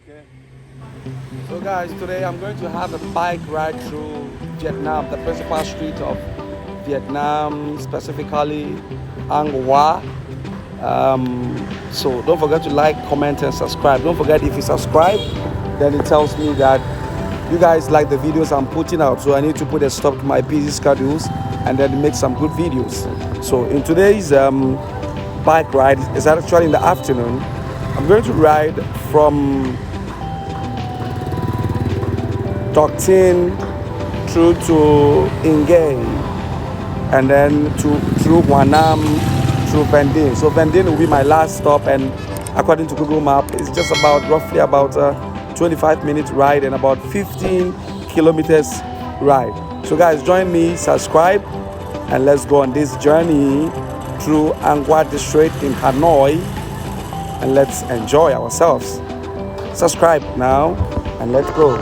Okay. So guys, today I'm going to have a bike ride through Vietnam, the principal street of Vietnam, specifically Ang Hoa. So don't forget to like, comment, and subscribe. Don't forget, if you subscribe, then it tells me that you guys like the videos I'm putting out. So I need to put a stop to my busy schedules and then make some good videos. So in today's bike ride, it's actually in the afternoon. I'm going to ride from Tok Tin through to Ingay and then through Guanam, through Vendin. So Vendin will be my last stop, and according to Google Map, it's just about roughly about a 25-minute ride and about 15 kilometers ride. So guys, join me, subscribe, and let's go on this journey through Ang Hoa district in Hanoi, and let's enjoy ourselves. Subscribe now, and let's go.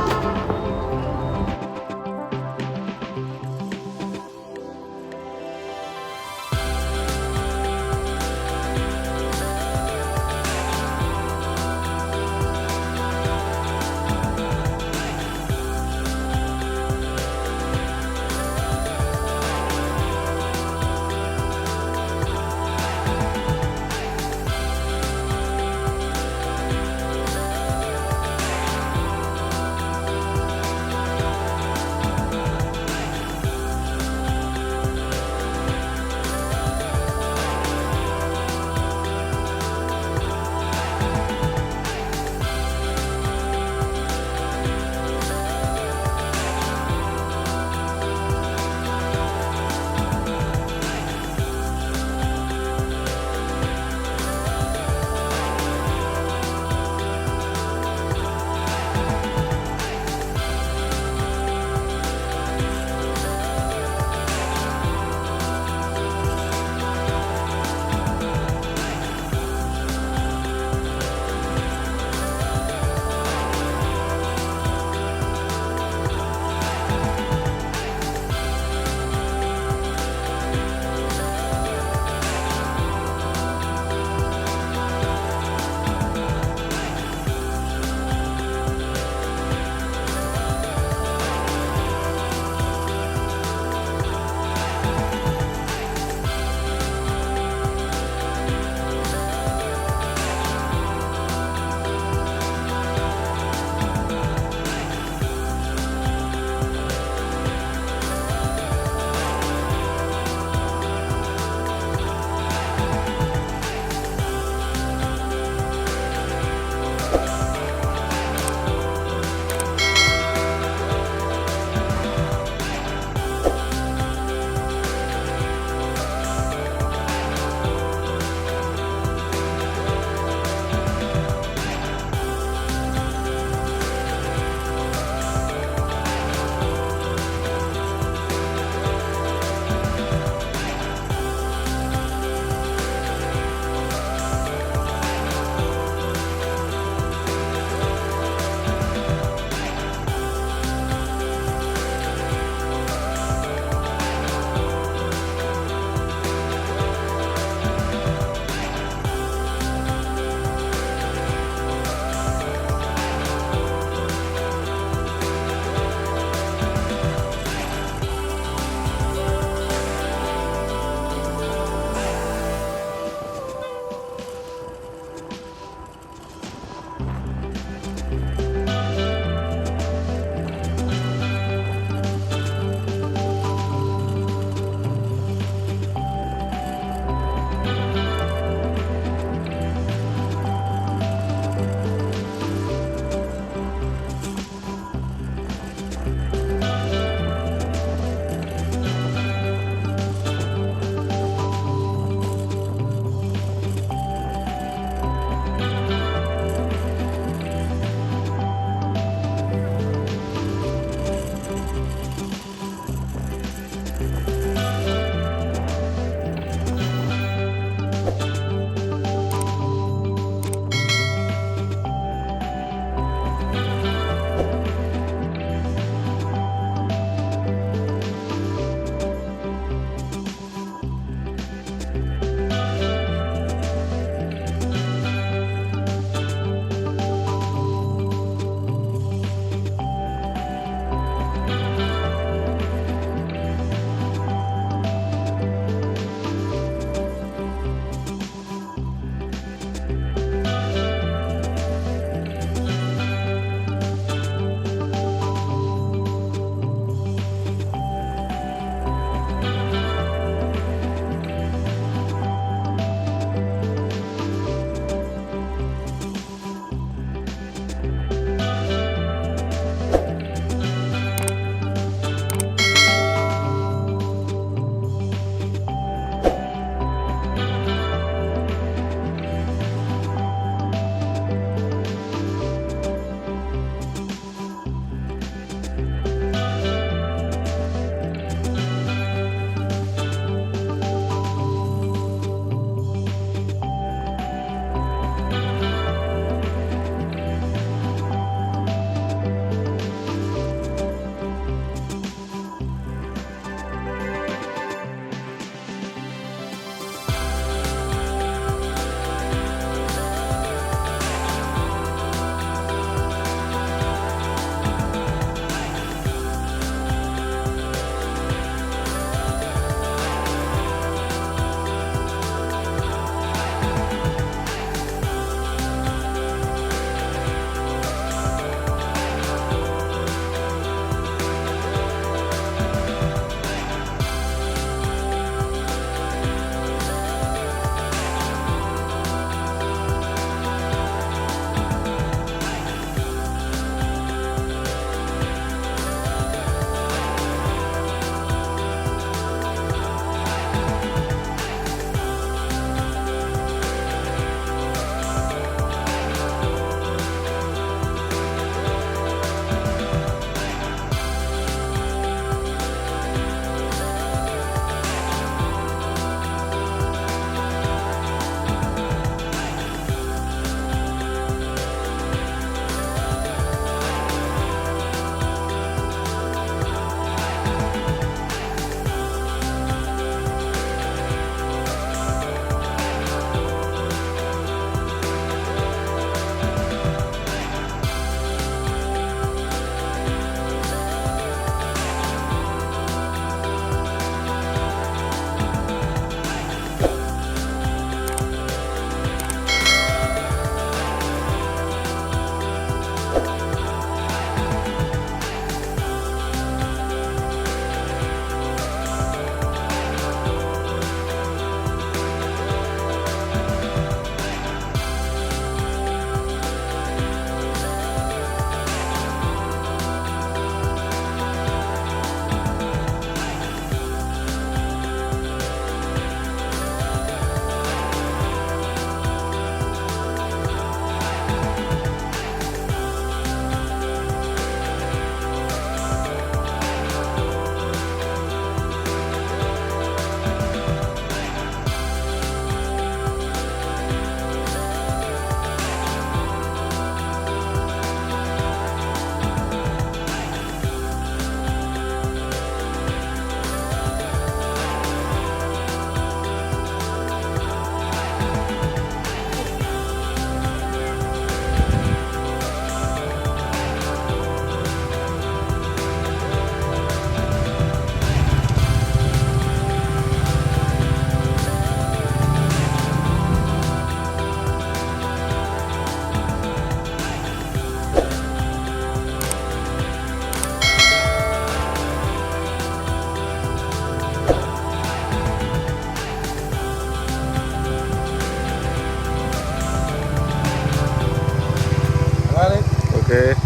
Okay.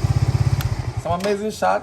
Some amazing shot.